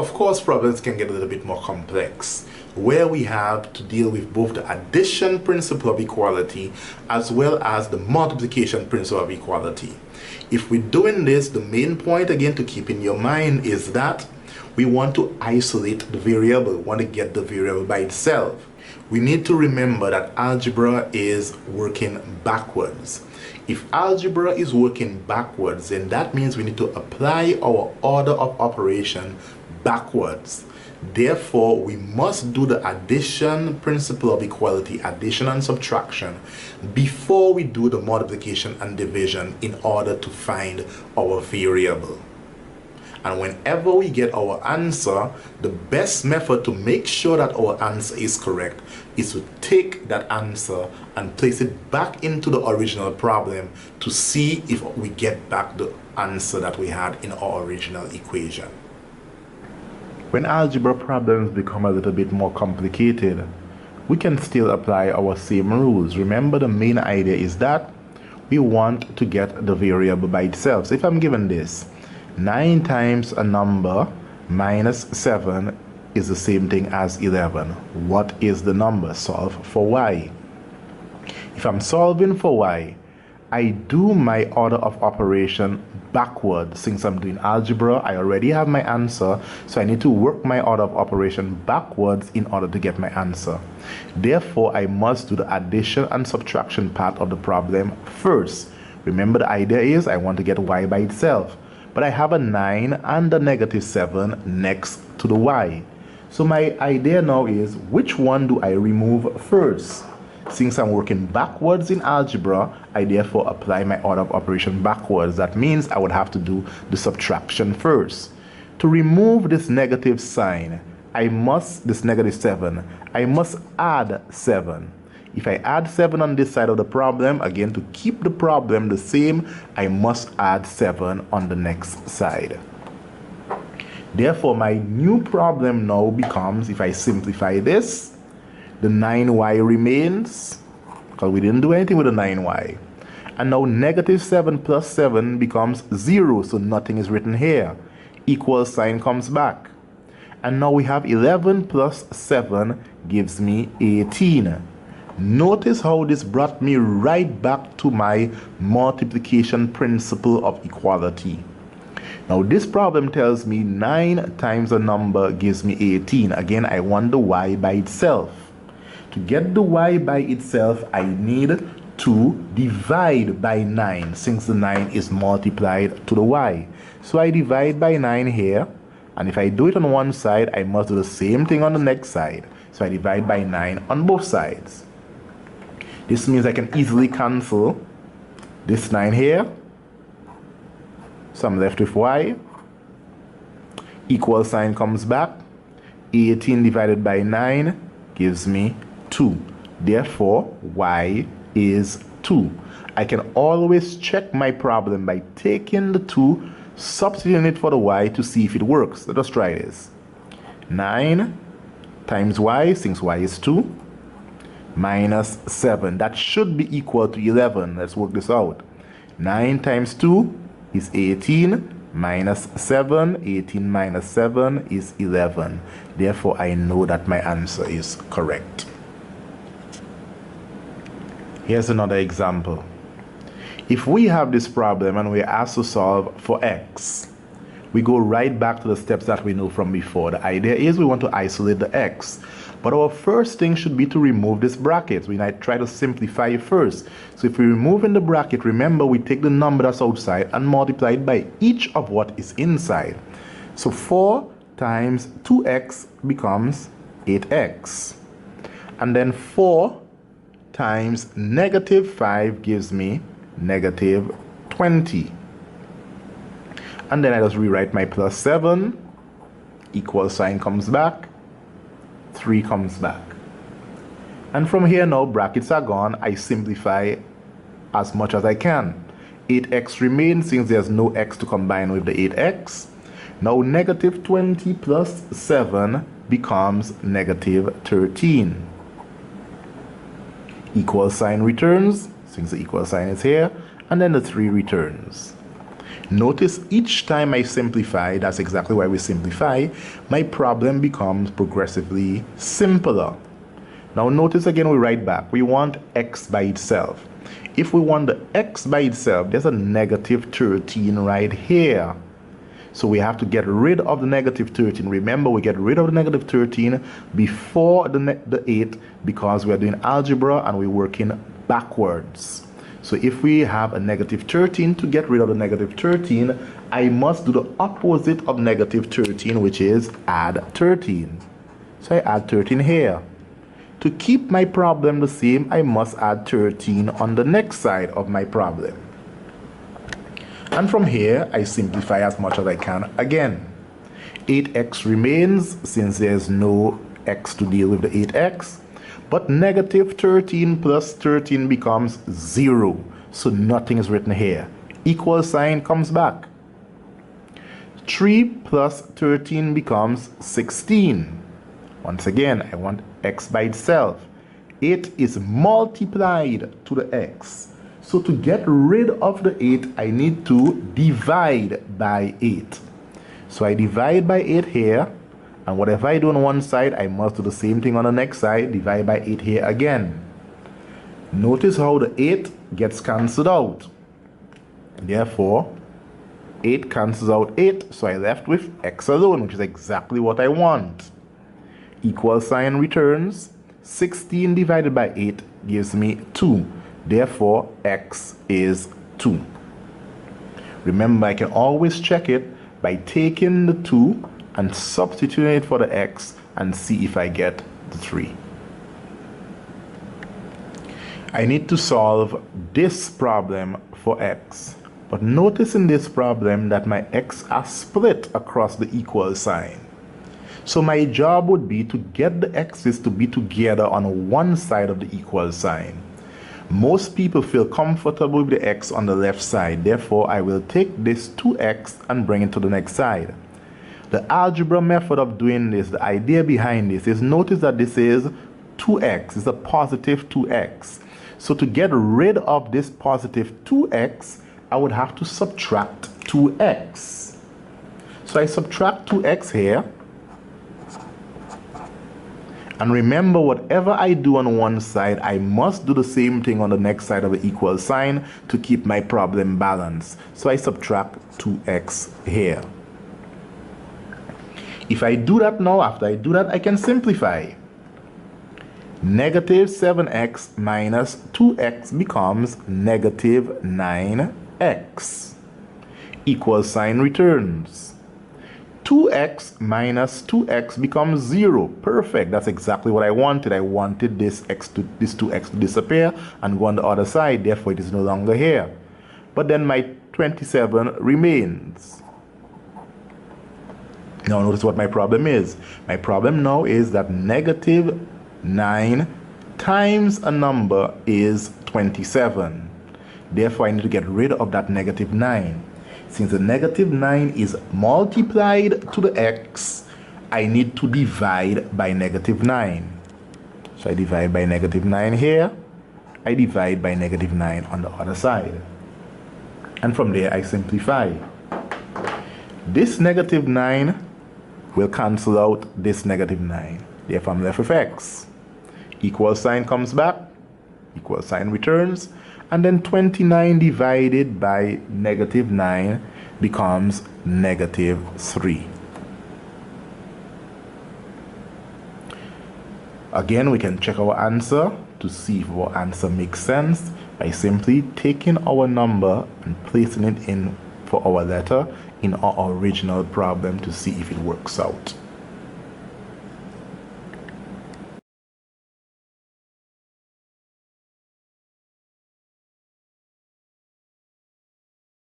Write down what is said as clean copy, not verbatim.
Of course, problems can get a little bit more complex, where we have to deal with both the addition principle of equality as well as the multiplication principle of equality. If we're doing this, the main point again to keep in your mind is that we want to isolate the variable, we want to get the variable by itself. We need to remember that algebra is working backwards. If algebra is working backwards, then that means we need to apply our order of operation backwards. Therefore, we must do the addition principle of equality, addition and subtraction, before we do the multiplication and division in order to find our variable. And whenever we get our answer, the best method to make sure that our answer is correct is to take that answer and place it back into the original problem to see if we get back the answer that we had in our original equation. When algebra problems become a little bit more complicated, we can still apply our same rules. Remember, the main idea is that we want to get the variable by itself. So if I'm given this, 9 times a number minus 7 is the same thing as 11. What is the number? Solve for y. If I'm solving for y, I do my order of operation backward. Since I'm doing algebra, I already have my answer, so I need to work my order of operation backwards in order to get my answer. Therefore, I must do the addition and subtraction part of the problem first. Remember, the idea is I want to get y by itself, but I have a 9 and a negative 7 next to the y. So my idea now is, which one do I remove first? Since I'm working backwards in algebra, I therefore apply my order of operation backwards. That means I would have to do the subtraction first. To remove this negative sign, this negative 7, I must add 7. If I add 7 on this side of the problem, again, to keep the problem the same, I must add 7 on the next side. Therefore, my new problem now becomes, if I simplify this, the 9y remains, because we didn't do anything with the 9y. And now negative 7 plus 7 becomes 0, so nothing is written here. Equal sign comes back. And now we have 11 plus 7 gives me 18. Notice how this brought me right back to my multiplication principle of equality. Now this problem tells me 9 times a number gives me 18. Again, I want the y by itself. To get the y by itself, I need to divide by 9, since the 9 is multiplied to the y. So I divide by 9 here, and if I do it on one side, I must do the same thing on the next side. So I divide by 9 on both sides. This means I can easily cancel this 9 here. So I'm left with y. Equal sign comes back. 18 divided by 9 gives me 2. Therefore, y is 2. I can always check my problem by taking the 2, substituting it for the y to see if it works. Let us try this. 9 times y, since y is 2, minus 7. That should be equal to 11. Let's work this out. 9 times 2 is 18, minus 7. 18 minus 7 is 11. Therefore, I know that my answer is correct. Here's another example. If we have this problem and we're asked to solve for x, we go right back to the steps that we know from before. The idea is we want to isolate the x. But our first thing should be to remove this bracket. We might try to simplify it first. So if we remove in the bracket, remember we take the number that's outside and multiply it by each of what is inside. So 4 times 2x becomes 8x. And then 4 times negative 5 gives me negative 20. And then I just rewrite my plus 7. Equal sign comes back. 3 comes back. And from here now, brackets are gone. I simplify as much as I can. 8x remains since there's no x to combine with the 8x. Now negative 20 plus 7 becomes negative 13. Equal sign returns, since the equal sign is here, and then the 3 returns. Notice each time I simplify, that's exactly why we simplify, my problem becomes progressively simpler. Now notice again we write back, we want x by itself. If we want the x by itself, there's a negative 13 right here. So we have to get rid of the negative 13. Remember, we get rid of the negative 13 before the 8 because we are doing algebra and we're working backwards. So if we have a negative 13, to get rid of the negative 13, I must do the opposite of negative 13, which is add 13. So I add 13 here. To keep my problem the same, I must add 13 on the next side of my problem. And from here, I simplify as much as I can again. 8x remains since there's no x to deal with the 8x. But negative 13 plus 13 becomes 0. So nothing is written here. Equal sign comes back. 3 plus 13 becomes 16. Once again, I want x by itself. 8 is multiplied to the x. So to get rid of the 8, I need to divide by 8. So I divide by 8 here, and whatever I do on one side, I must do the same thing on the next side, divide by 8 here again. Notice how the 8 gets cancelled out. Therefore, 8 cancels out 8, so I left with x alone, which is exactly what I want. Equal sign returns. 16 divided by 8 gives me 2. Therefore, x is 2. Remember, I can always check it by taking the 2 and substituting it for the x and see if I get the 3. I need to solve this problem for x. But notice in this problem that my x are split across the equal sign. So my job would be to get the x's to be together on one side of the equal sign. Most people feel comfortable with the x on the left side. Therefore, I will take this 2x and bring it to the next side. The algebra method of doing this, the idea behind this is, notice that this is 2x. It's a positive 2x. So to get rid of this positive 2x, I would have to subtract 2x. So I subtract 2x here. And remember, whatever I do on one side, I must do the same thing on the next side of the equal sign to keep my problem balanced. So I subtract 2x here. If I do that now, after I do that, I can simplify. Negative 7x minus 2x becomes negative 9x. Equal sign returns. 2x minus 2x becomes 0. Perfect. That's exactly what I wanted. I wanted this 2x to disappear and go on the other side. Therefore, it is no longer here. But then my 27 remains. Now notice what my problem is. My problem now is that negative 9 times a number is 27. Therefore, I need to get rid of that negative 9. Since the negative 9 is multiplied to the x, I need to divide by negative 9. So I divide by negative 9 here. I divide by negative 9 on the other side. And from there, I simplify. This negative 9 will cancel out this negative 9. Therefore, I'm left with x. Equal sign comes back. Equal sign returns. And then 29 divided by negative 9 becomes negative 3. Again, we can check our answer to see if our answer makes sense by simply taking our number and placing it in for our letter in our original problem to see if it works out.